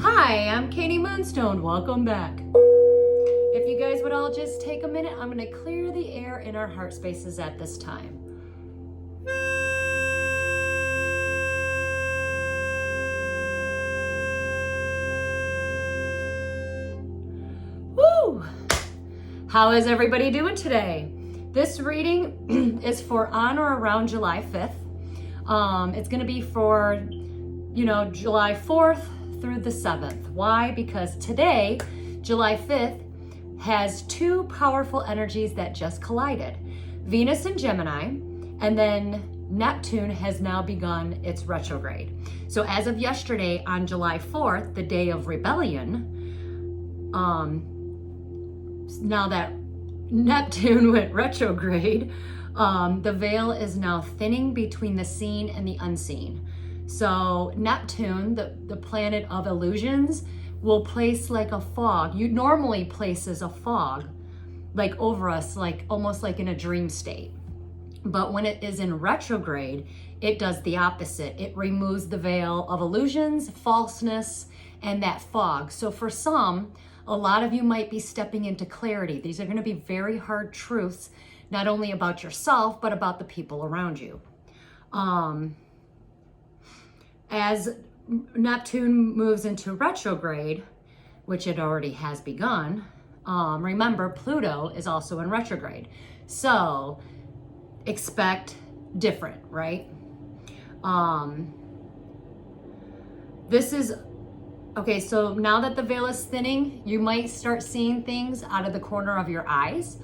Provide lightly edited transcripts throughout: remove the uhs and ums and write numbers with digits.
Hi, I'm Katie Moonstone. Welcome back. If you guys would all just take a minute, I'm going to clear the air in our heart spaces at this time. Woo! How is everybody doing today? This reading is for on or around July 5th. It's going to be for, July 4th through the 7th. Why? Because today, July 5th, has two powerful energies that just collided. Venus in Gemini, and then Neptune has now begun its retrograde. So as of yesterday, on July 4th, the day of rebellion, now that Neptune went retrograde, the veil is now thinning between the seen and the unseen. So Neptune, the planet of illusions, will place like a fog. You normally places a fog like over us, like almost like in a dream state. But when it is in retrograde, it does the opposite. It removes the veil of illusions, falseness, and that fog. So for some, a lot of you might be stepping into clarity. These are going to be very hard truths, not only about yourself, but about the people around you. As Neptune moves into retrograde, which it already has begun, remember Pluto is also in retrograde. So expect different, right? This is, okay, so now that the veil is thinning, you might start seeing things out of the corner of your eyes.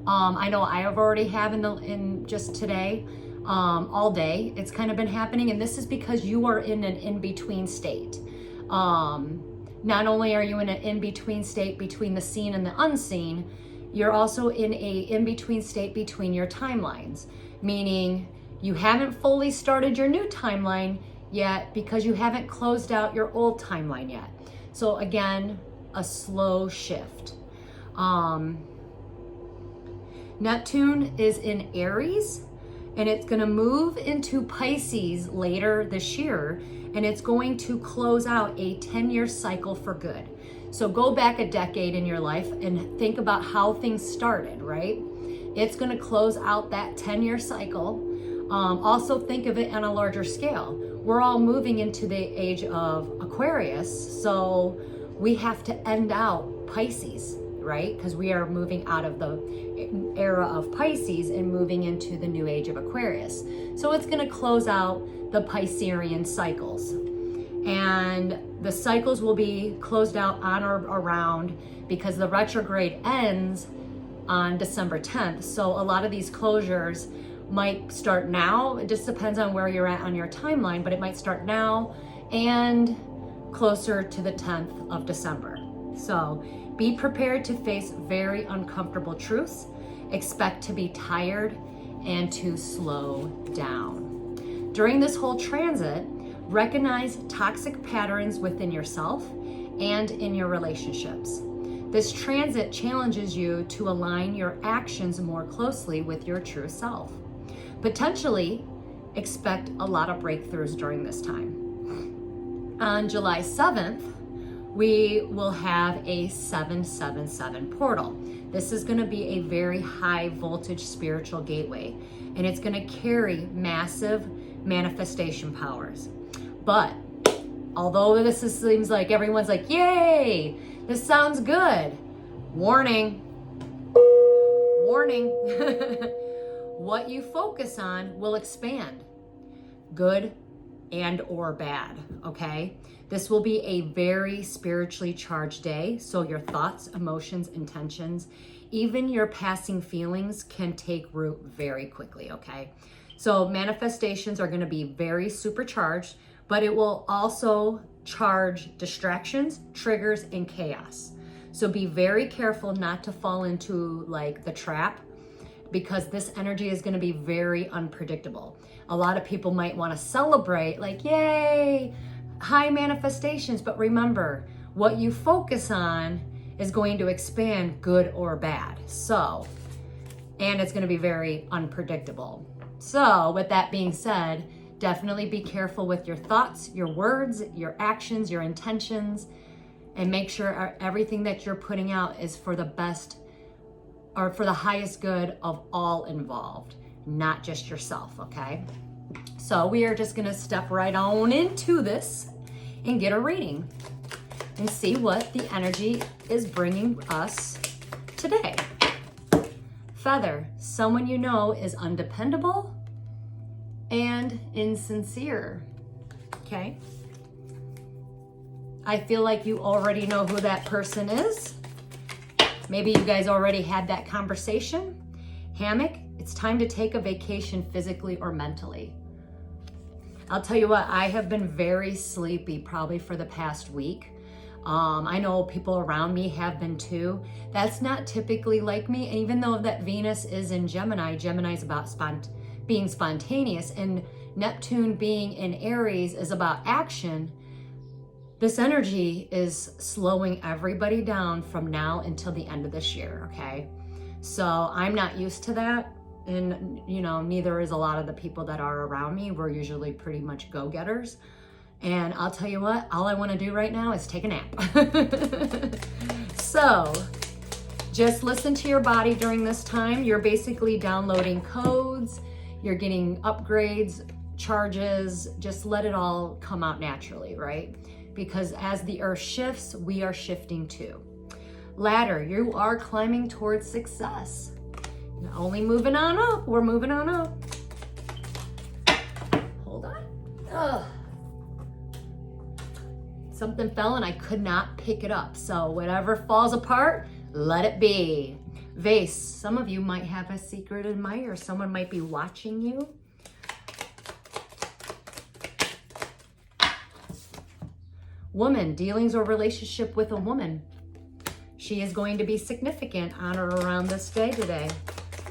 I know I have already have in just today. All day it's kind of been happening, and this is because you are in an in-between state. Not only are you in an in-between state between the seen and the unseen, you're also in a in-between state between your timelines, meaning you haven't fully started your new timeline yet because you haven't closed out your old timeline yet. So again, a slow shift. Neptune is in Aries, and it's going to move into Pisces later this year, and it's going to close out a 10-year cycle for good. So go back a decade in your life and think about how things started, right? It's going to close out that 10-year cycle. Also think of it on a larger scale. We're all moving into the age of Aquarius, so we have to end out Pisces, right? Because we are moving out of the era of Pisces and moving into the new age of Aquarius. So it's going to close out the Piscean cycles. And the cycles will be closed out on or around, because the retrograde ends on December 10th. So a lot of these closures might start now. It just depends on where you're at on your timeline, but it might start now and closer to the 10th of December. So be prepared to face very uncomfortable truths. Expect to be tired and to slow down. During this whole transit, recognize toxic patterns within yourself and in your relationships. This transit challenges you to align your actions more closely with your true self. Potentially, expect a lot of breakthroughs during this time. On July 7th, we will have a 777 portal. This is going to be a very high voltage spiritual gateway, and it's going to carry massive manifestation powers. But although seems like everyone's like, yay, this sounds good. Warning. What you focus on will expand, good and or bad, okay? This will be a very spiritually charged day, so your thoughts, emotions, intentions, even your passing feelings can take root very quickly, okay? So manifestations are going to be very supercharged, but it will also charge distractions, triggers, and chaos. So be very careful not to fall into like the trap, because this energy is going to be very unpredictable. A lot of people might want to celebrate, like, yay, high manifestations, but remember, what you focus on is going to expand, good or bad. So, and it's going to be very unpredictable. So with that being said, Definitely be careful with your thoughts, your words, your actions, your intentions, and make sure everything that you're putting out is for the best or for the highest good of all involved, not just yourself, okay? So we are just gonna step right on into this and get a reading and see what the energy is bringing us today. Feather, someone you know is undependable and insincere, okay? I feel like you already know who that person is. Maybe you guys already had that conversation. Hammock, it's time to take a vacation physically or mentally. I'll tell you what, I have been very sleepy probably for the past week. I know people around me have been too. That's not typically like me. And even though that Venus is in Gemini, Gemini is about being spontaneous, and Neptune being in Aries is about action. This energy is slowing everybody down from now until the end of this year, okay? So I'm not used to that. And, you know, neither is a lot of the people that are around me. We're usually pretty much go-getters. And I'll tell you what, all I want to do right now is take a nap. So just listen to your body during this time. You're basically downloading codes. You're getting upgrades, charges. Just let it all come out naturally, right? Because as the earth shifts, we are shifting too. Ladder, you are climbing towards success. You're only moving on up. We're moving on up. Hold on. Ugh. Something fell and I could not pick it up. So whatever falls apart, let it be. Vase, some of you might have a secret admirer. Someone might be watching you. Woman, dealings or relationship with a woman. She is going to be significant on or around this day today.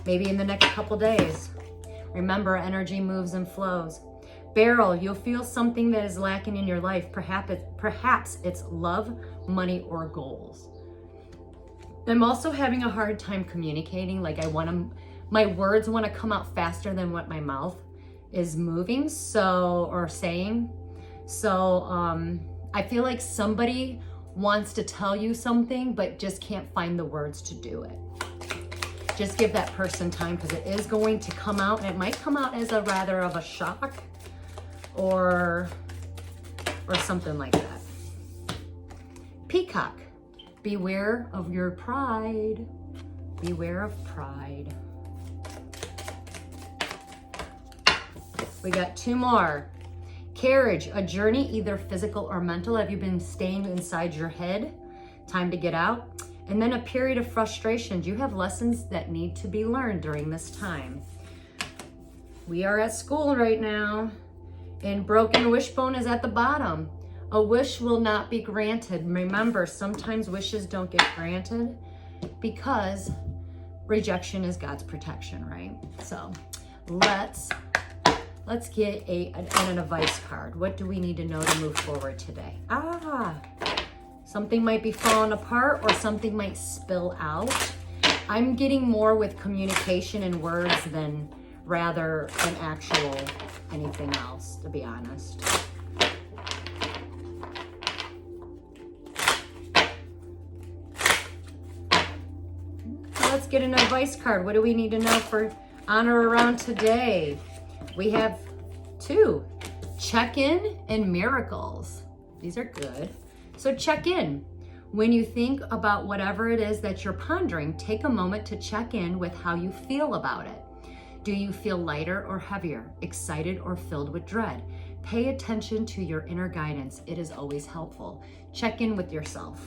Maybe in the next couple days. Remember, energy moves and flows. Barrel, you'll feel something that is lacking in your life. Perhaps it's love, money, or goals. I'm also having a hard time communicating. Like my words want to come out faster than what my mouth is moving, or saying. So I feel like somebody wants to tell you something, but just can't find the words to do it. Just give that person time, because it is going to come out, and it might come out as a rather of a shock or something like that. Peacock, beware of your pride. Beware of pride. We got two more. Carriage, a journey, either physical or mental. Have you been staying inside your head? Time to get out. And then a period of frustrations. You have lessons that need to be learned during this time. We are at school right now, and broken wishbone is at the bottom. A wish will not be granted. Remember, sometimes wishes don't get granted because rejection is God's protection, right? So let's get an advice card. What do we need to know to move forward today? Something might be falling apart, or something might spill out. I'm getting more with communication and words than rather than actual anything else, to be honest. Let's get an advice card. What do we need to know for on or around today? We have two, check-in and miracles. These are good. So check in. When you think about whatever it is that you're pondering, take a moment to check in with how you feel about it. Do you feel lighter or heavier, excited or filled with dread? Pay attention to your inner guidance. It is always helpful. Check in with yourself.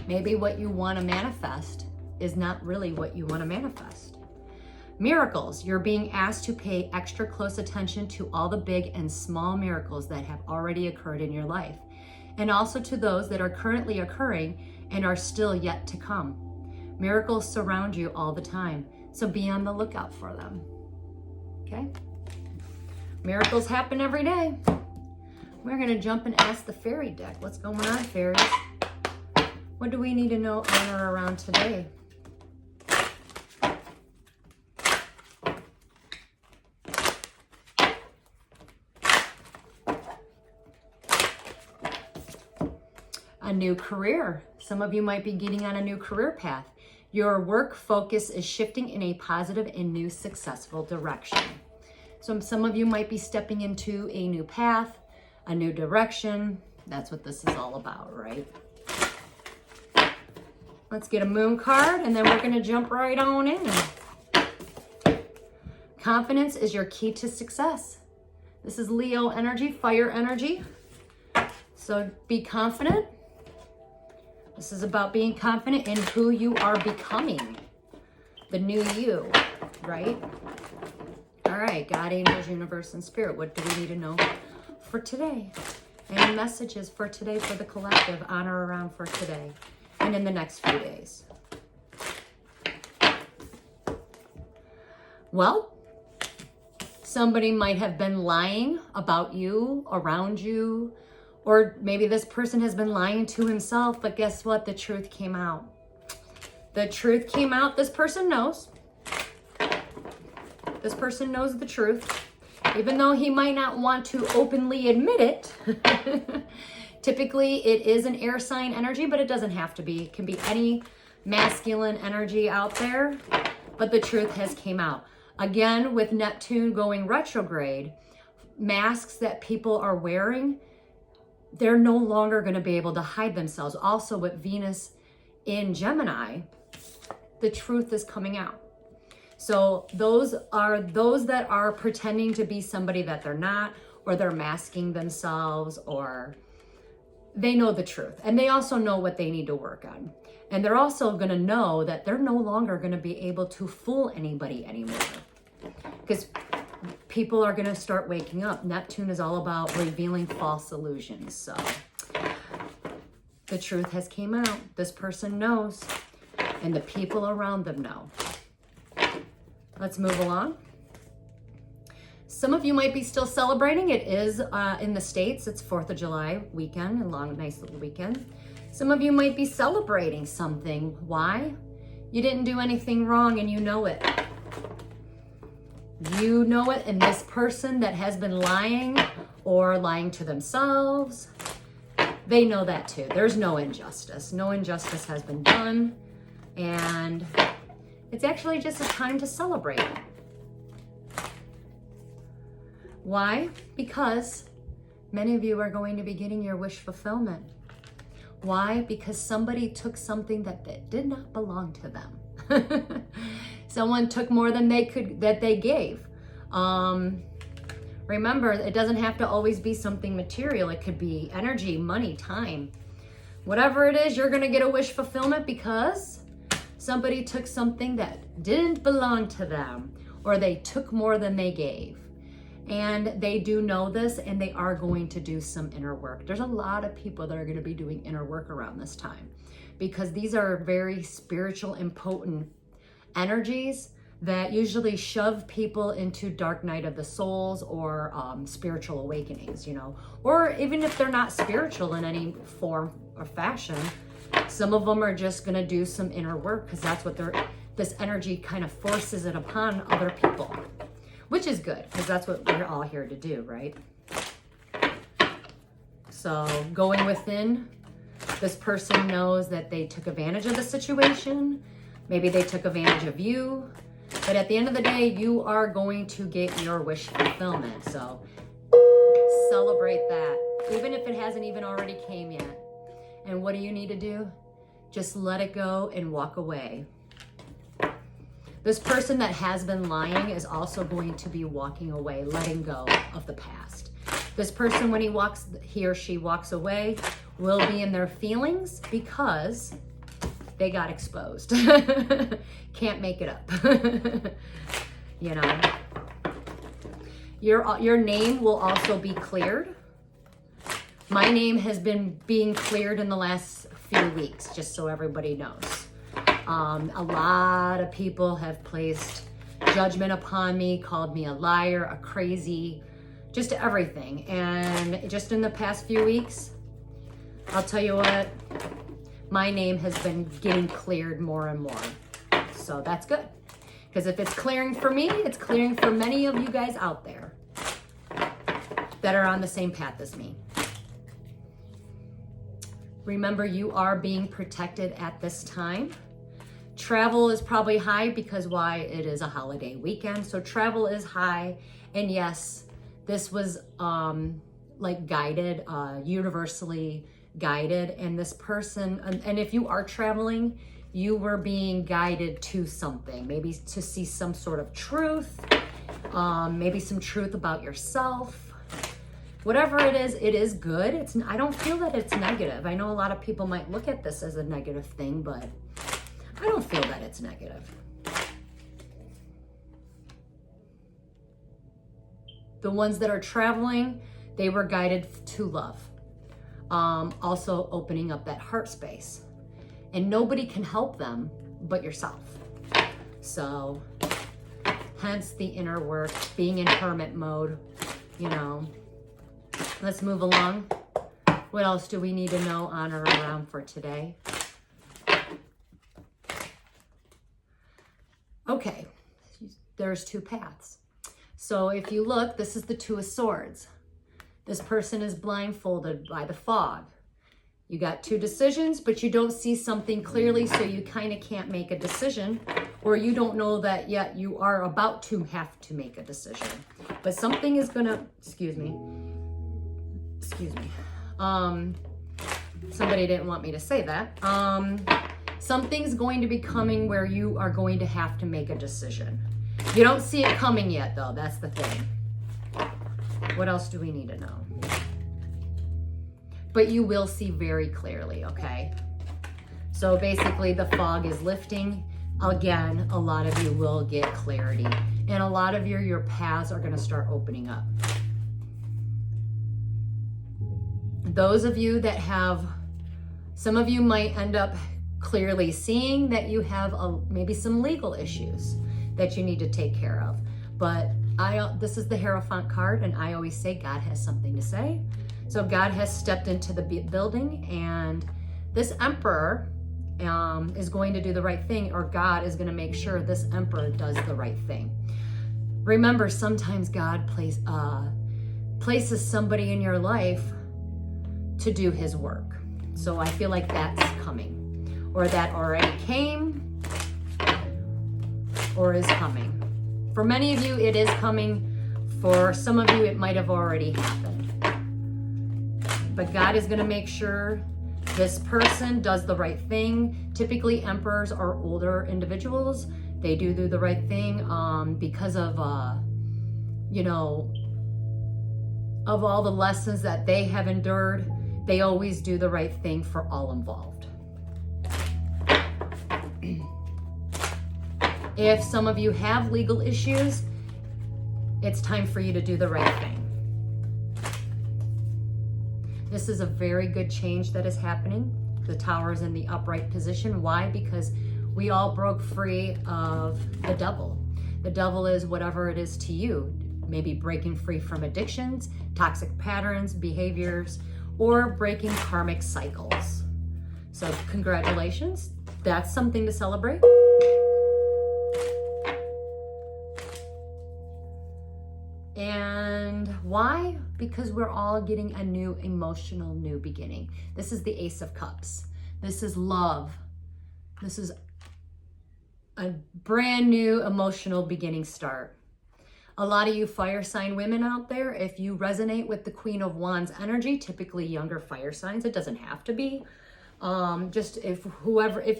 Maybe what you want to manifest is not really what you want to manifest. Miracles, you're being asked to pay extra close attention to all the big and small miracles that have already occurred in your life, and also to those that are currently occurring and are still yet to come. Miracles surround you all the time, so be on the lookout for them. Okay? Miracles happen every day. We're going to jump and ask the fairy deck. What's going on, fairies? What do we need to know on or around today? A new career. Some of you might be getting on a new career path. Your work focus is shifting in a positive and new successful direction. So some of you might be stepping into a new path, a new direction. That's what this is all about, right? Let's get a moon card and then we're going to jump right on in. Confidence is your key to success. This is Leo energy, fire energy. So be confident. This is about being confident in who you are becoming. The new you, right? All right, God, angels, universe, and spirit. What do we need to know for today? Any messages for today for the collective on or around for today and in the next few days? Well, somebody might have been lying about you, around you, or maybe this person has been lying to himself, but guess what? The truth came out. The truth came out. This person knows. This person knows the truth. Even though he might not want to openly admit it. Typically, it is an air sign energy, but it doesn't have to be. It can be any masculine energy out there, but the truth has came out. Again, with Neptune going retrograde, masks that people are wearing, they're no longer going to be able to hide themselves. Also, with Venus in Gemini, the truth is coming out. So those that are pretending to be somebody that they're not, or they're masking themselves, or they know the truth. And they also know what they need to work on. And they're also going to know that they're no longer going to be able to fool anybody anymore. Because people are going to start waking up. Neptune is all about revealing false illusions. So the truth has came out. This person knows, and the people around them know. Let's move along. Some of you might be still celebrating. It is in the States. It's 4th of July weekend, a long, nice little weekend. Some of you might be celebrating something. Why? You didn't do anything wrong and you know it. You know it, and this person that has been lying or lying to themselves, they know that too. There's no injustice. No injustice has been done, and it's actually just a time to celebrate. Why? Because many of you are going to be getting your wish fulfillment. Why? Because somebody took something that did not belong to them. Someone took more than they gave. Remember, it doesn't have to always be something material. It could be energy, money, time. Whatever it is, you're going to get a wish fulfillment because somebody took something that didn't belong to them, or they took more than they gave. And they do know this, and they are going to do some inner work. There's a lot of people that are going to be doing inner work around this time because these are very spiritual and potent energies that usually shove people into dark night of the souls or spiritual awakenings, you know, or even if they're not spiritual in any form or fashion, some of them are just going to do some inner work because that's what this energy kind of forces it upon other people, which is good because that's what we're all here to do, right? So going within, this person knows that they took advantage of the situation. Maybe they took advantage of you, but at the end of the day, you are going to get your wish fulfillment. So celebrate that, even if it hasn't even already came yet. And what do you need to do? Just let it go and walk away. This person that has been lying is also going to be walking away, letting go of the past. This person, when he or she walks away, will be in their feelings because they got exposed. Can't make it up. You know, your name will also be cleared. My name has been being cleared in the last few weeks, just so everybody knows. A lot of people have placed judgment upon me, called me a liar, a crazy, just everything. And just in the past few weeks, I'll tell you what, my name has been getting cleared more and more. So that's good. Because if it's clearing for me, it's clearing for many of you guys out there that are on the same path as me. Remember, you are being protected at this time. Travel is probably high because why? It is a holiday weekend. So travel is high. And yes, this was like guided, universally guided. And this person, and if you are traveling, you were being guided to something, maybe to see some sort of truth, maybe some truth about yourself. Whatever it is good. I don't feel that it's negative. I know a lot of people might look at this as a negative thing, but I don't feel that it's negative. The ones that are traveling, they were guided to love. Also opening up that heart space. And nobody can help them but yourself. So, hence the inner work, being in hermit mode, you know. Let's move along. What else do we need to know on or around for today? Okay, there's two paths. So if you look, this is the Two of Swords. This person is blindfolded by the fog. You got two decisions, but you don't see something clearly, so you kind of can't make a decision, or you don't know that yet you are about to have to make a decision. But something is gonna, excuse me. Somebody didn't want me to say that. Something's going to be coming where you are going to have to make a decision. You don't see it coming yet, though. That's the thing. What else do we need to know? But you will see very clearly, okay? So basically the fog is lifting. Again, a lot of you will get clarity. And a lot of your paths are going to start opening up. Those of you that have, some of you might end up clearly seeing that you have maybe some legal issues that you need to take care of. But this is the Hierophant card, and I always say God has something to say. So God has stepped into the building, and this Emperor is going to do the right thing, or God is going to make sure this Emperor does the right thing. Remember, sometimes God places somebody in your life to do his work. So I feel like that's coming, or that already came, or is coming. For many of you, it is coming. For some of you, it might have already happened. But God is going to make sure this person does the right thing. Typically, emperors are older individuals. They do the right thing because of, you know, of all the lessons that they have endured. They always do the right thing for all involved. If some of you have legal issues, it's time for you to do the right thing. This is a very good change that is happening. The Tower is in the upright position. Why? Because we all broke free of the devil. The devil is whatever it is to you. Maybe breaking free from addictions, toxic patterns, behaviors, or breaking karmic cycles. So congratulations. That's something to celebrate. And why? Because we're all getting a new emotional new beginning. This is the Ace of Cups. This is love. This is a brand new emotional beginning start. A lot of you fire sign women out there, if you resonate with the Queen of Wands energy, typically younger fire signs, it doesn't have to be. Just if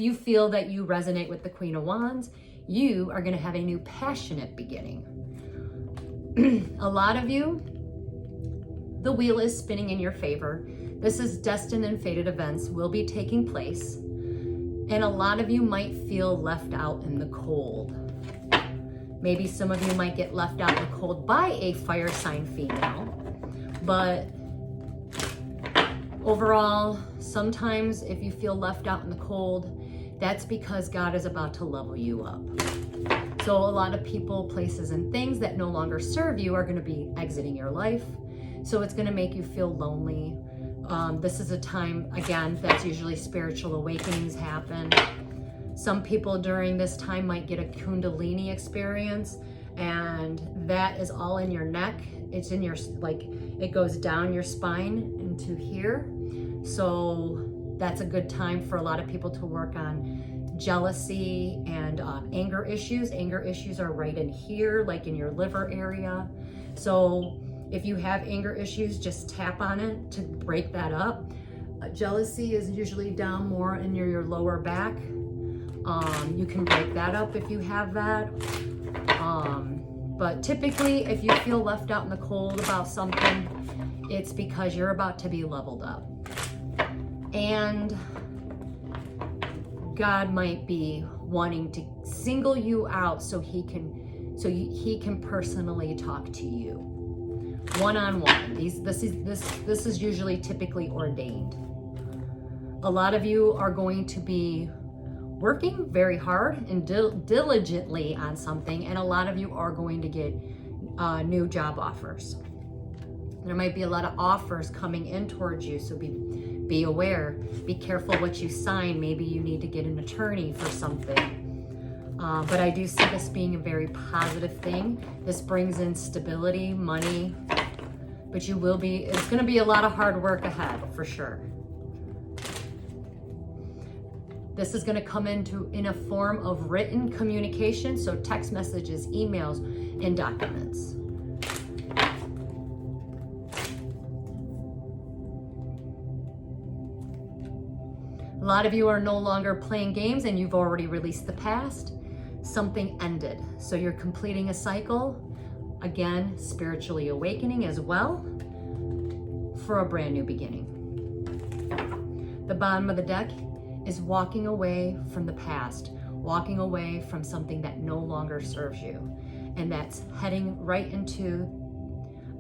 you feel that you resonate with the Queen of Wands, you are going to have a new passionate beginning. A lot of you, the wheel is spinning in your favor. This is destined and fated events will be taking place. And a lot of you might feel left out in the cold. Maybe some of you might get left out in the cold by a fire sign female. But overall, sometimes if you feel left out in the cold, that's because God is about to level you up. So a lot of people, places, and things that no longer serve you are going to be exiting your life. So it's going to make you feel lonely. This is a time, again, that's usually spiritual awakenings happen. Some people during this time might get a Kundalini experience, and that is all in your neck. It's in your, like, it goes down your spine into here. So that's a good time for a lot of people to work on jealousy and anger issues. Anger issues are right in here, like in your liver area. So if you have anger issues, just tap on it to break that up. Jealousy is usually down more in your lower back. You can break that up if you have that. But typically, if you feel left out in the cold about something, it's because you're about to be leveled up. And God might be wanting to single you out so he can personally talk to you one-on-one. This is usually typically ordained. A lot of you are going to be working very hard and diligently on something, and a lot of you are going to get new job offers. There might be a lot of offers coming in towards you, so be aware. Be careful what you sign. Maybe you need to get an attorney for something. But I do see this being a very positive thing. This brings in stability, money, but it's going to be a lot of hard work ahead for sure. This is going to come in a form of written communication, so text messages, emails, and documents. A lot of you are no longer playing games and you've already released the past. Something ended, so you're completing a cycle. Again, spiritually awakening as well for a brand new beginning. The bottom of the deck is walking away from the past, walking away from something that no longer serves you. And that's heading right into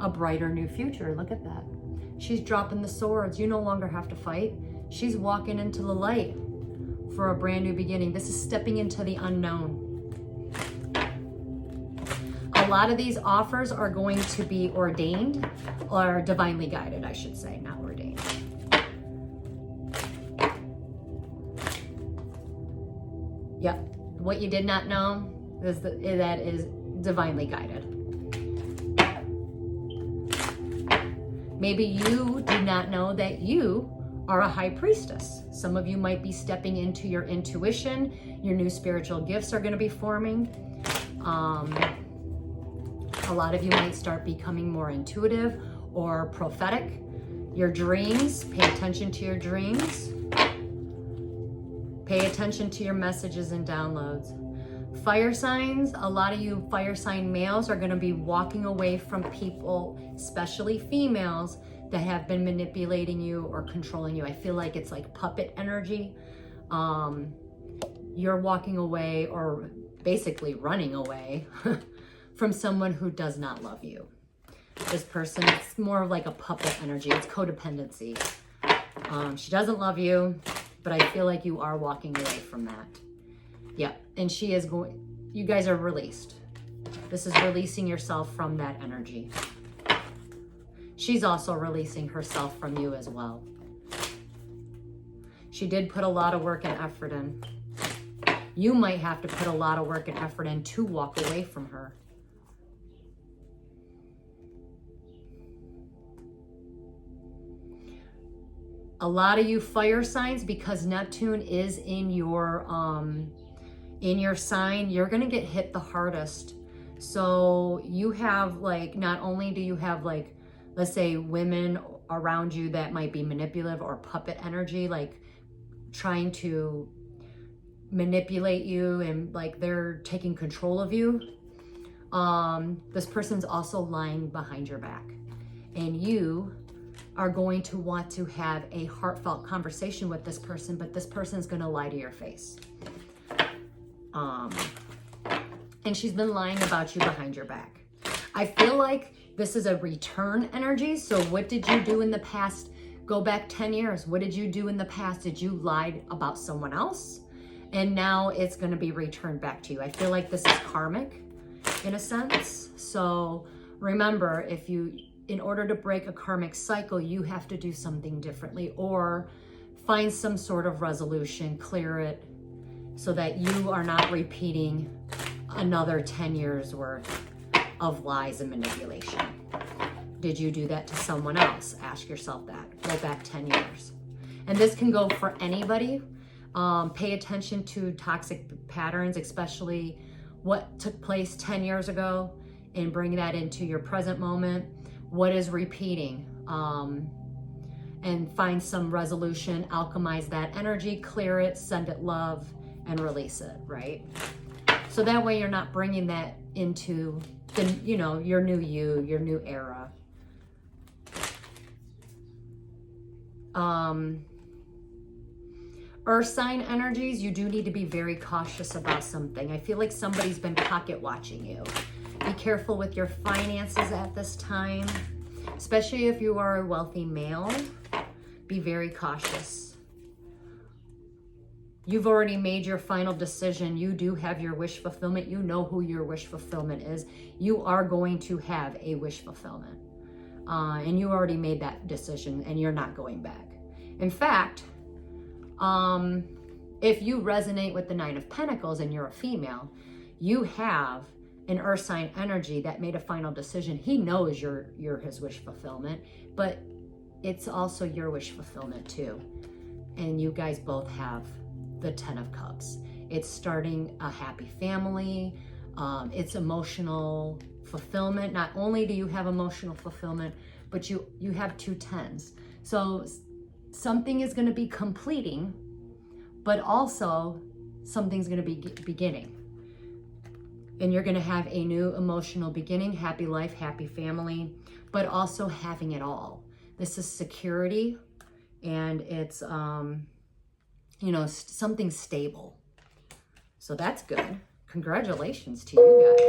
a brighter new future. Look at that. She's dropping the swords. You no longer have to fight. She's walking into the light for a brand new beginning. This is stepping into the unknown. A lot of these offers are going to be ordained or divinely guided, I should say, not ordained. Yep, what you did not know is that is divinely guided. Maybe you did not know that you are a high priestess. Some of you might be stepping into your intuition. Your new spiritual gifts are going to be forming. A lot of you might start becoming more intuitive or prophetic. Your dreams, pay attention to your dreams. Pay attention to your messages and downloads. Fire signs, a lot of you fire sign males are going to be walking away from people, especially females, that have been manipulating you or controlling you. I feel like it's like puppet energy. You're walking away or basically running away from someone who does not love you. This person, it's more of like a puppet energy. It's codependency. She doesn't love you, but I feel like you are walking away from that. Yeah, and she is going, you guys are released. This is releasing yourself from that energy. She's also releasing herself from you as well. She did put a lot of work and effort in. You might have to put a lot of work and effort in to walk away from her. A lot of you fire signs, because Neptune is in your sign, you're going to get hit the hardest. So you have like, not only do you have like, let's say women around you that might be manipulative or puppet energy, like trying to manipulate you and like they're taking control of you. This person's also lying behind your back, and you are going to want to have a heartfelt conversation with this person, but this person's going to lie to your face. And she's been lying about you behind your back. I feel like this is a return energy. So what did you do in the past? Go back 10 years. What did you do in the past? Did you lie about someone else? And now it's going to be returned back to you. I feel like this is karmic in a sense. So remember, in order to break a karmic cycle, you have to do something differently or find some sort of resolution, clear it, so that you are not repeating another 10 years worth of lies and manipulation. Did you do that to someone else? Ask yourself that. Go back 10 years. And this can go for anybody. Pay attention to toxic patterns, especially what took place 10 years ago, and bring that into your present moment. What is repeating? And find some resolution, alchemize that energy, clear it, send it love, and release it, right? So that way you're not bringing that into the, your new you, your new era. Earth sign energies, you do need to be very cautious about something. I feel like somebody's been pocket watching you. Be careful with your finances at this time, especially if you are a wealthy male. Be very cautious. You've already made your final decision. You do have your wish fulfillment. You know who your wish fulfillment is. You are going to have a wish fulfillment. And you already made that decision and you're not going back. In fact, if you resonate with the Nine of Pentacles and you're a female, you have an earth sign energy that made a final decision. He knows you're his wish fulfillment, but it's also your wish fulfillment too. And you guys both have the 10 of Cups. It's starting a happy family. It's emotional fulfillment. Not only do you have emotional fulfillment, but you have 2 10s. So something is going to be completing, but also something's going to be beginning. And you're going to have a new emotional beginning, happy life, happy family, but also having it all. This is security, and it's, something stable. So that's good. Congratulations to you guys.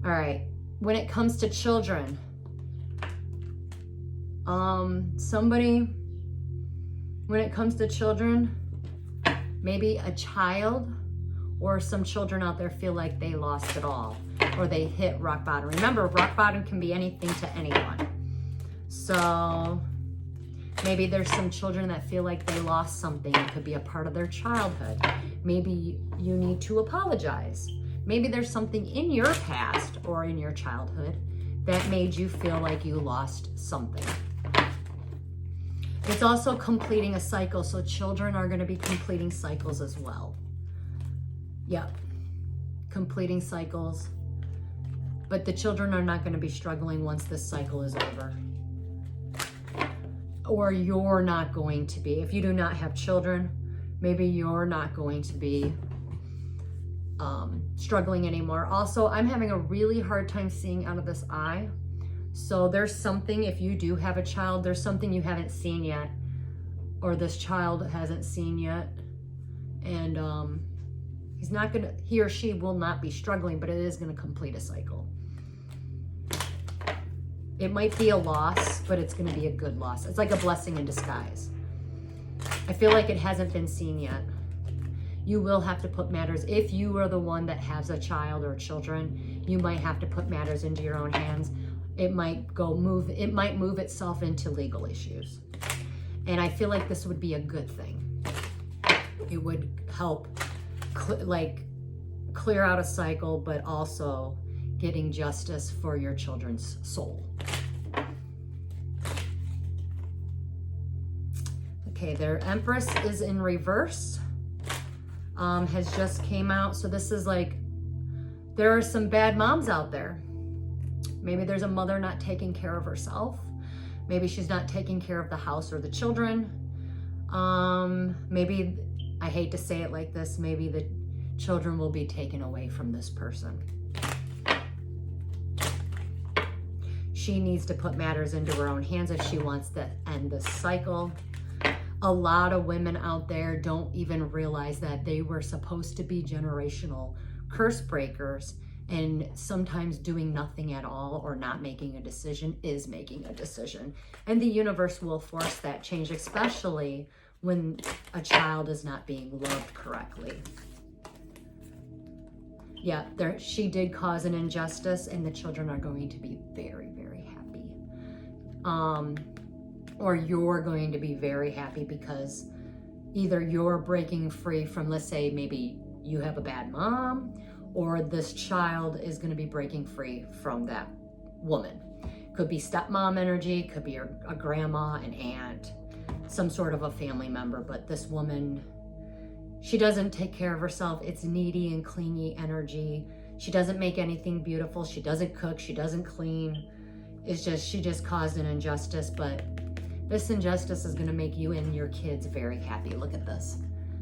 All right, when it comes to children, when it comes to children, maybe a child or some children out there feel like they lost it all or they hit rock bottom. Remember, rock bottom can be anything to anyone. So maybe there's some children that feel like they lost something. It could be a part of their childhood. Maybe you need to apologize. Maybe there's something in your past or in your childhood that made you feel like you lost something. It's also completing a cycle, so children are going to be completing cycles as well. Yep, completing cycles. But the children are not going to be struggling once this cycle is over. Or you're not going to be. If you do not have children, maybe you're not going to be struggling anymore. Also, I'm having a really hard time seeing out of this eye. So there's something, if you do have a child, there's something you haven't seen yet, or this child hasn't seen yet. And he or she will not be struggling, but it is going to complete a cycle. It might be a loss, but it's going to be a good loss. It's like a blessing in disguise. I feel like it hasn't been seen yet. You will have to put matters, if you are the one that has a child or children, you might have to put matters into your own hands. It might move itself into legal issues. And I feel like this would be a good thing. It would help clear out a cycle, but also getting justice for your children's soul. Okay, their Empress is in reverse. Has just came out. So this is like, there are some bad moms out there. Maybe there's a mother not taking care of herself. Maybe she's not taking care of the house or the children. Maybe, I hate to say it like this, maybe the children will be taken away from this person. She needs to put matters into her own hands if she wants to end this cycle. A lot of women out there don't even realize that they were supposed to be generational curse breakers, and sometimes doing nothing at all or not making a decision is making a decision. And the universe will force that change, especially when a child is not being loved correctly. Yeah, she did cause an injustice, and the children are going to be very, very happy. Or you're going to be very happy because either you're breaking free from, let's say, maybe you have a bad mom, or this child is going to be breaking free from that woman. Could be stepmom energy, could be a grandma, an aunt, some sort of a family member, but this woman, she doesn't take care of herself. It's needy and clingy energy. She doesn't make anything beautiful. She doesn't cook. She doesn't clean. It's just, she just caused an injustice, but this injustice is going to make you and your kids very happy. Look at this.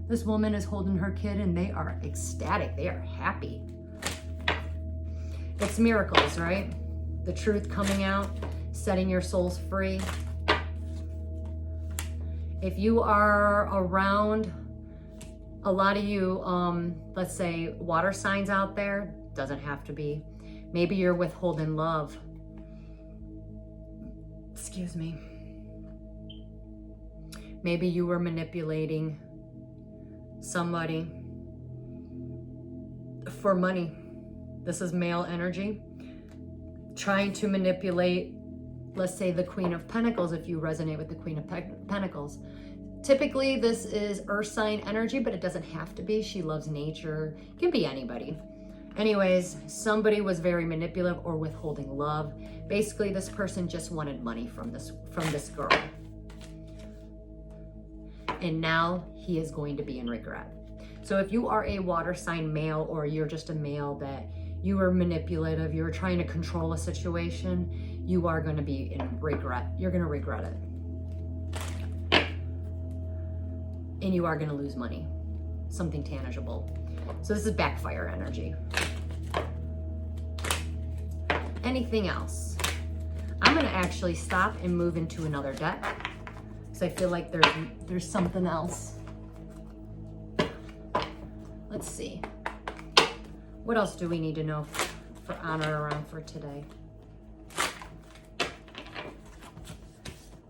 This woman is holding her kid and they are ecstatic. They are happy. It's miracles, right? The truth coming out, setting your souls free. If you are around a lot of you, let's say water signs out there, doesn't have to be. Maybe you're withholding love. Excuse me. Maybe you were manipulating somebody for money. This is male energy. Trying to manipulate, let's say, the Queen of Pentacles, if you resonate with the Queen of Pentacles. Typically, this is earth sign energy, but it doesn't have to be. She loves nature. It can be anybody. Anyways, somebody was very manipulative or withholding love. Basically, this person just wanted money from this girl. And now he is going to be in regret. So if you are a water sign male, or you're just a male that you were manipulative, you were trying to control a situation, you are going to be in regret. You're going to regret it. And you are going to lose money, something tangible. So this is backfire energy. Anything else? I'm going to actually stop and move into another deck, because I feel like there's something else. Let's see. What else do we need to know for on or around for today?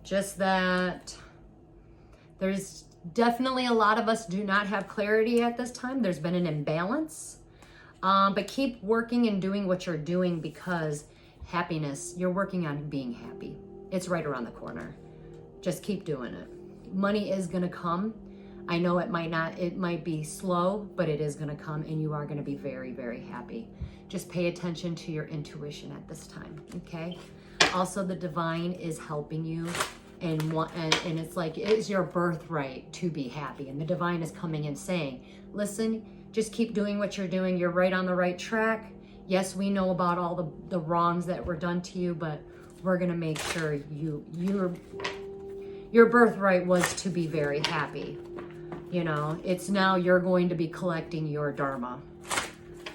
Just that there's definitely a lot of us do not have clarity at this time. There's been an imbalance. But keep working and doing what you're doing, because happiness, you're working on being happy. It's right around the corner. Just keep doing it. Money is going to come. I know it might be slow, but it is going to come, and you are going to be very, very happy. Just pay attention to your intuition at this time, okay? Also, the divine is helping you, and it's like, it is your birthright to be happy. And the divine is coming and saying, listen, just keep doing what you're doing. You're right on the right track. Yes, we know about all the wrongs that were done to you, but we're going to make sure your birthright was to be very happy. You know, it's now you're going to be collecting your dharma,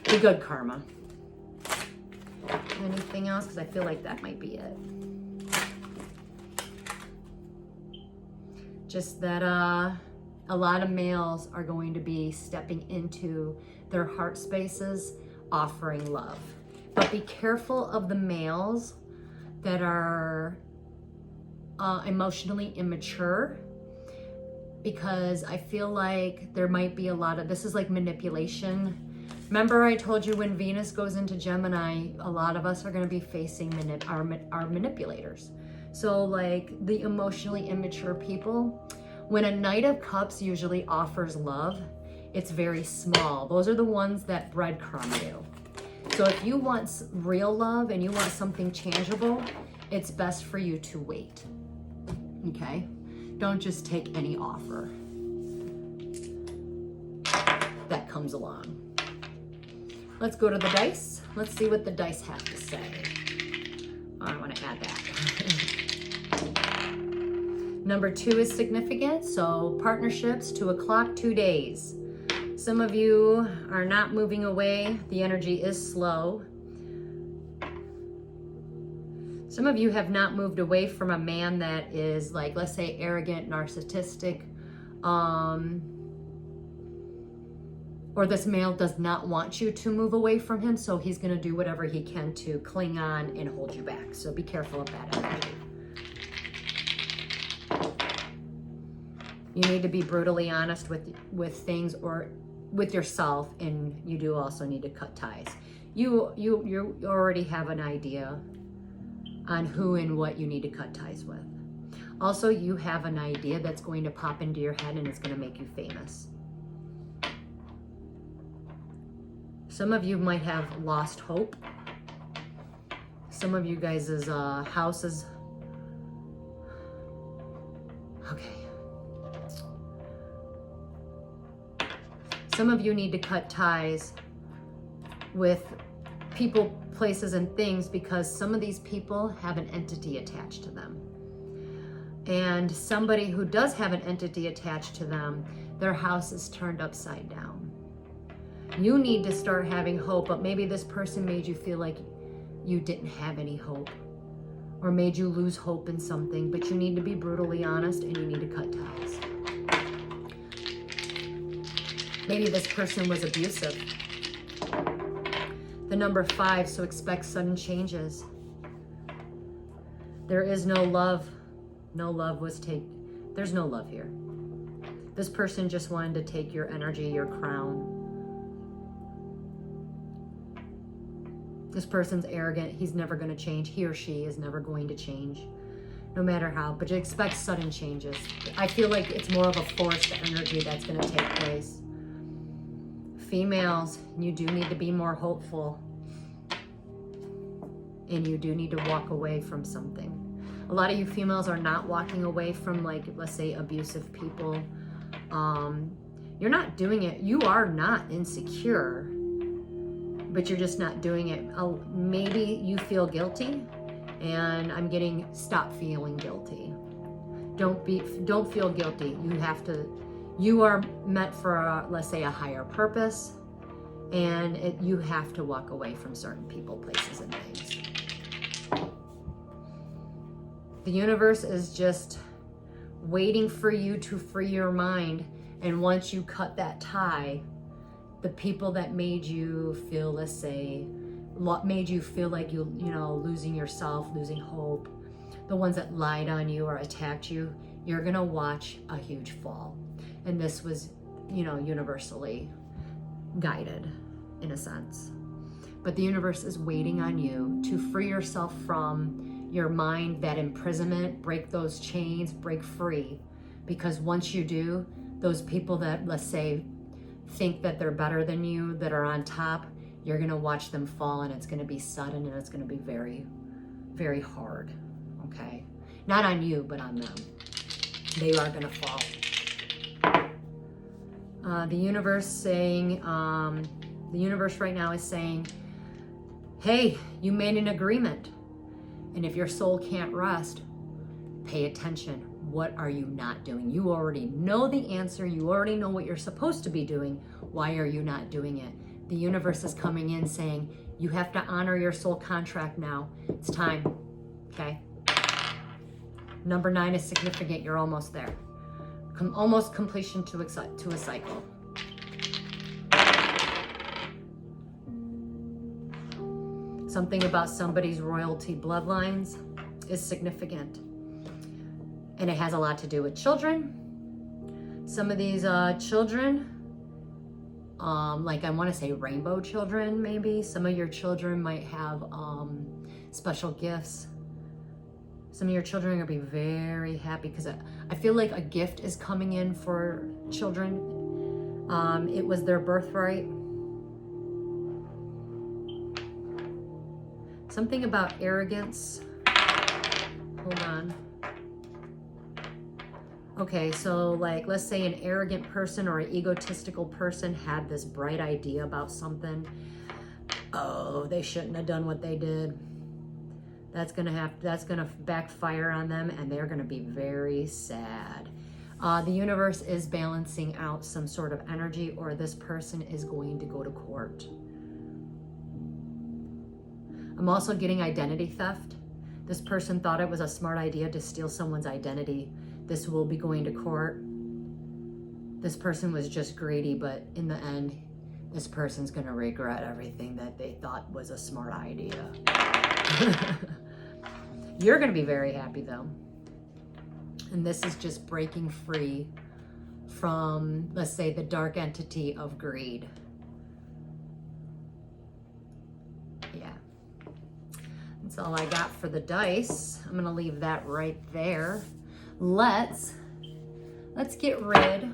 the good karma. Anything else? Because I feel like that might be it. Just that a lot of males are going to be stepping into their heart spaces, offering love. But be careful of the males that are emotionally immature, because I feel like there might be a lot of, this is like manipulation. Remember I told you when Venus goes into Gemini, a lot of us are going to be facing our manipulators. So like the emotionally immature people, when a Knight of Cups usually offers love, it's very small. Those are the ones that breadcrumb you. So if you want real love and you want something tangible, it's best for you to wait. Okay? Don't just take any offer that comes along. Let's go to the dice. Let's see what the dice have to say. Oh, I want to add that. Number 2 is significant. So partnerships, 2 o'clock, 2 days. Some of you are not moving away. The energy is slow. Some of you have not moved away from a man that is like, let's say, arrogant, narcissistic, or this male does not want you to move away from him, so he's going to do whatever he can to cling on and hold you back. So be careful of that energy. You need to be brutally honest with things, or with yourself, and you do also need to cut ties. You already have an idea on who and what you need to cut ties with. Also, you have an idea that's going to pop into your head and it's going to make you famous. Some of you might have lost hope. Some of you guys' houses. Okay. Some of you need to cut ties with people, places, and things because some of these people have an entity attached to them. And somebody who does have an entity attached to them, their house is turned upside down. You need to start having hope, but maybe this person made you feel like you didn't have any hope or made you lose hope in something, but you need to be brutally honest and you need to cut ties. Maybe this person was abusive. The number 5, so expect sudden changes. There is no love. No love was taken. There's no love here. This person just wanted to take your energy, your crown. This person's arrogant. He's never going to change. He or she is never going to change, no matter how. But you expect sudden changes. I feel like it's more of a forced energy that's going to take place. Females, you do need to be more hopeful. And you do need to walk away from something. A lot of you females are not walking away from, like, let's say, abusive people. You're not doing it. You are not insecure, but you're just not doing it. Maybe you feel guilty, and I'm getting stop feeling guilty. Don't feel guilty. You are meant for, let's say, a higher purpose, and you have to walk away from certain people, places, and things. The universe is just waiting for you to free your mind, and once you cut that tie, the people that made you feel, let's say, made you feel like you know, losing yourself, losing hope, the ones that lied on you or attacked you, you're gonna watch a huge fall. And this was, you know, universally guided in a sense. But the universe is waiting on you to free yourself from your mind, that imprisonment, break those chains, break free. Because once you do, those people that, let's say, think that they're better than you, that are on top, you're gonna watch them fall, and it's gonna be sudden, and it's gonna be very, very hard, okay? Not on you, but on them. They are gonna fall. The universe saying, the universe right now is saying, hey, you made an agreement. And if your soul can't rest, pay attention. What are you not doing? You already know the answer. You already know what you're supposed to be doing. Why are you not doing it? The universe is coming in saying, you have to honor your soul contract now. It's time, okay? Number 9 is significant. You're almost there. Almost completion to a cycle. Something about somebody's royalty bloodlines is significant. And it has a lot to do with children. Some of these children, like I want to say rainbow children maybe. Some of your children might have special gifts. Some of your children are going to be very happy because I feel like a gift is coming in for children. It was their birthright. Something about arrogance. Hold on. Okay, so like, let's say an arrogant person or an egotistical person had this bright idea about something. Oh, they shouldn't have done what they did. That's gonna backfire on them, and they're gonna be very sad. The universe is balancing out some sort of energy, or this person is going to go to court. I'm also getting identity theft. This person thought it was a smart idea to steal someone's identity. This will be going to court. This person was just greedy, but in the end, this person's gonna regret everything that they thought was a smart idea. You're gonna be very happy though. And this is just breaking free from, let's say, the dark entity of greed. Yeah. That's all I got for the dice. I'm gonna leave that right there. Let's get rid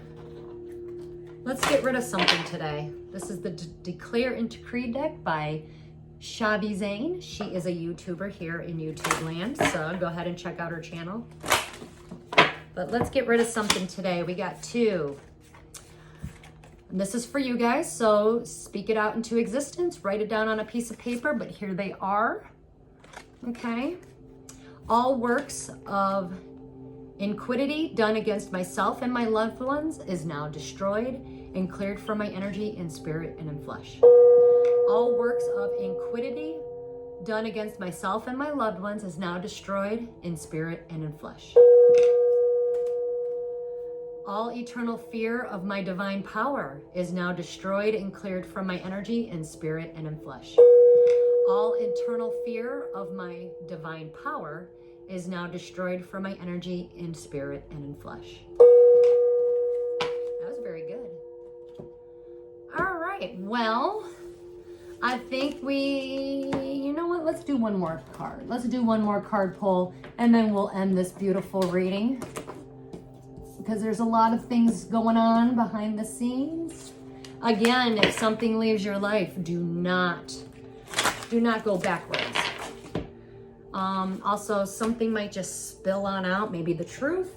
of something today. This is the Declare and Decree deck by Shavi Zane. She is a YouTuber here in YouTube land, so go ahead and check out her channel. But let's get rid of something today. We got 2. And this is for you guys, so speak it out into existence. Write it down on a piece of paper, but here they are. Okay. All works of iniquity done against myself and my loved ones is now destroyed and cleared from my energy in spirit and in flesh. All works of iniquity done against myself and my loved ones is now destroyed in spirit and in flesh. All eternal fear of my divine power is now destroyed and cleared from my energy in spirit and in flesh. All internal fear of my divine power is now destroyed from my energy in spirit and in flesh. That was very good. All right, well, I think you know what, let's do one more card. Let's do one more card pull, and then we'll end this beautiful reading, because there's a lot of things going on behind the scenes. Again, if something leaves your life, do not go backwards. Also, something might just spill on out, maybe the truth.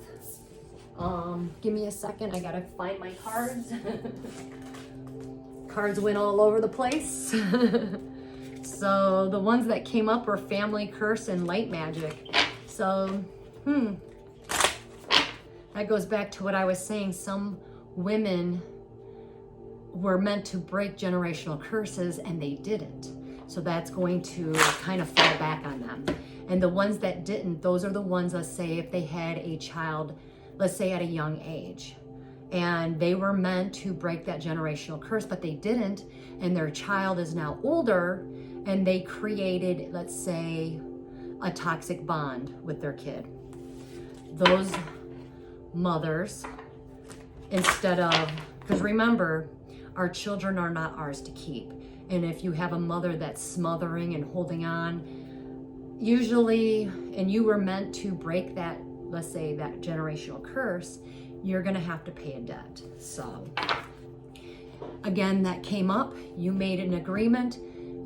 Give me a second, I gotta find my cards. Cards went all over the place. So the ones that came up were family curse and light magic. So, that goes back to what I was saying. Some women were meant to break generational curses and they didn't. So that's going to kind of fall back on them. And the ones that didn't, those are the ones, let's say, if they had a child, let's say at a young age, and they were meant to break that generational curse, but they didn't, and their child is now older, and they created, let's say, a toxic bond with their kid. Those mothers, instead of, because remember, our children are not ours to keep. And if you have a mother that's smothering and holding on, usually, and you were meant to break that, let's say, that generational curse, you're gonna have to pay a debt. So again, that came up, you made an agreement,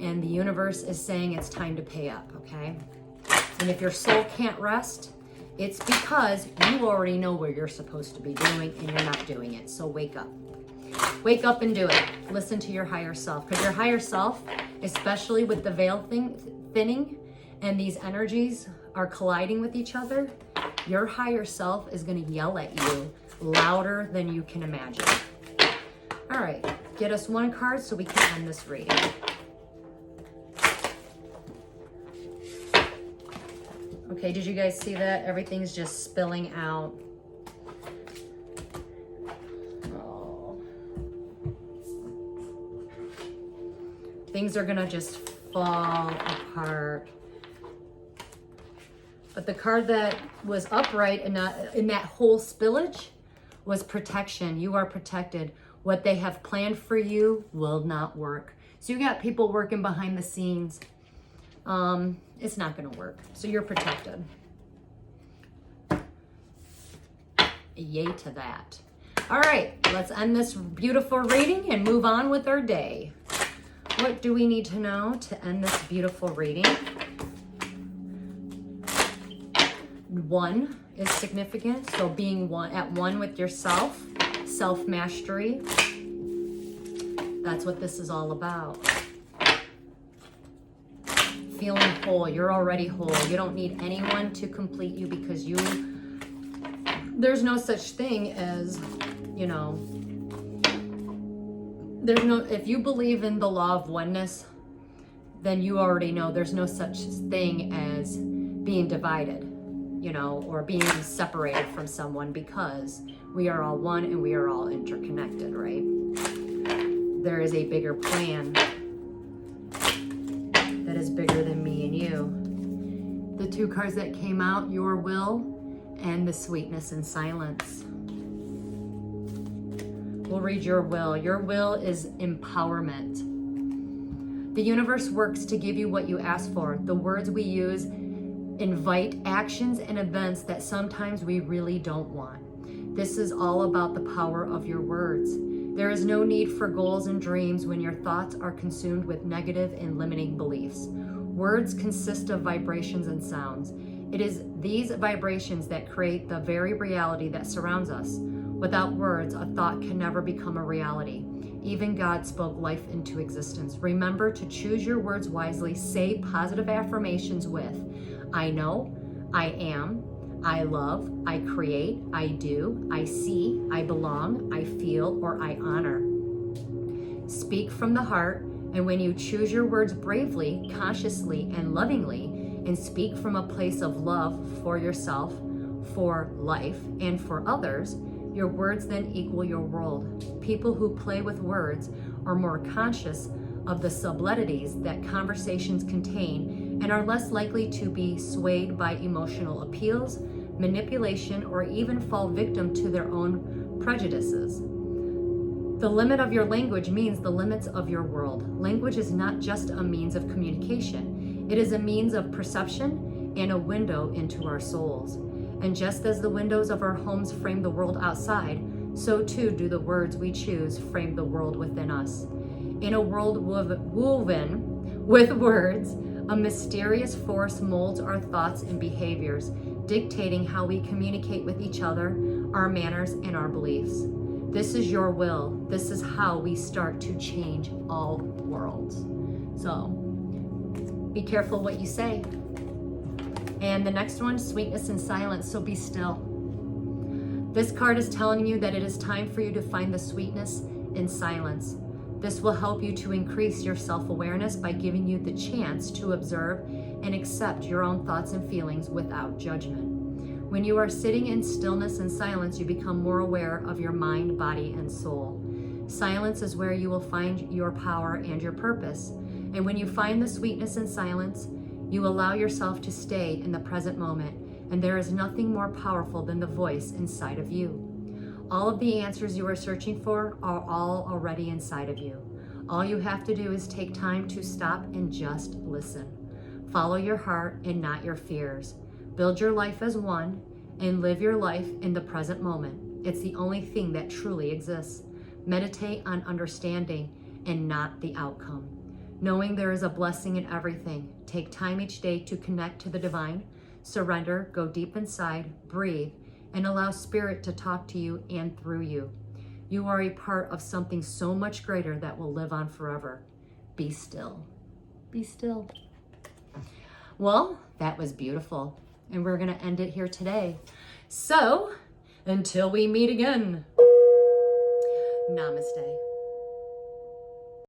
and the universe is saying it's time to pay up, okay? And if your soul can't rest, it's because you already know what you're supposed to be doing and you're not doing it. So wake up. Wake up and do it. Listen to your higher self, because your higher self, especially with the veil thinning and these energies are colliding with each other, your higher self is going to yell at you louder than you can imagine. All right, get us one card so we can end this reading. Okay, did you guys see that? Everything's just spilling out. Oh. Things are gonna just fall apart. But the card that was upright and not in that whole spillage was protection. You are protected. What they have planned for you will not work. So you got people working behind the scenes. It's not gonna work. So you're protected. Yay to that. All right, let's end this beautiful reading and move on with our day. What do we need to know to end this beautiful reading? 1 is significant, so being at one with yourself, self-mastery. That's what this is all about. Feeling whole. You're already whole. You don't need anyone to complete you, because there's no such thing as, if you believe in the law of oneness, then you already know there's no such thing as being divided, or being separated from someone, because we are all one and we are all interconnected, right? There is a bigger plan that is bigger than me and you. The 2 cards that came out, your will and the sweetness in silence. We'll read your will. Your will is empowerment. The universe works to give you what you ask for. The words we use invite actions and events that sometimes we really don't want. This is all about the power of your words. There is no need for goals and dreams when your thoughts are consumed with negative and limiting beliefs. Words consist of vibrations and sounds. It is these vibrations that create the very reality that surrounds us. Without words, a thought can never become a reality. Even God spoke life into existence. Remember to choose your words wisely. Say positive affirmations with, I know, I am, I love, I create, I do, I see, I belong, I feel, or I honor. Speak from the heart, and when you choose your words bravely, consciously, and lovingly, and speak from a place of love for yourself, for life, and for others, your words then equal your world. People who play with words are more conscious of the subtleties that conversations contain and are less likely to be swayed by emotional appeals, manipulation, or even fall victim to their own prejudices. The limit of your language means the limits of your world. Language is not just a means of communication. It is a means of perception and a window into our souls. And just as the windows of our homes frame the world outside, so too do the words we choose frame the world within us. In a world woven with words, a mysterious force molds our thoughts and behaviors, dictating how we communicate with each other, our manners, and our beliefs. This is your will. This is how we start to change all worlds. So, be careful what you say. And the next one, sweetness and silence, so be still. This card is telling you that it is time for you to find the sweetness in silence. This will help you to increase your self-awareness by giving you the chance to observe and accept your own thoughts and feelings without judgment. When you are sitting in stillness and silence, you become more aware of your mind, body, and soul. Silence is where you will find your power and your purpose. And when you find the sweetness in silence, you allow yourself to stay in the present moment, and there is nothing more powerful than the voice inside of you. All of the answers you are searching for are all already inside of you. All you have to do is take time to stop and just listen. Follow your heart and not your fears. Build your life as one and live your life in the present moment. It's the only thing that truly exists. Meditate on understanding and not the outcome. Knowing there is a blessing in everything. Take time each day to connect to the divine. Surrender, go deep inside, breathe, and allow spirit to talk to you and through you. You are a part of something so much greater that will live on forever. Be still. Be still. Well, that was beautiful. And we're going to end it here today. So, until we meet again, namaste.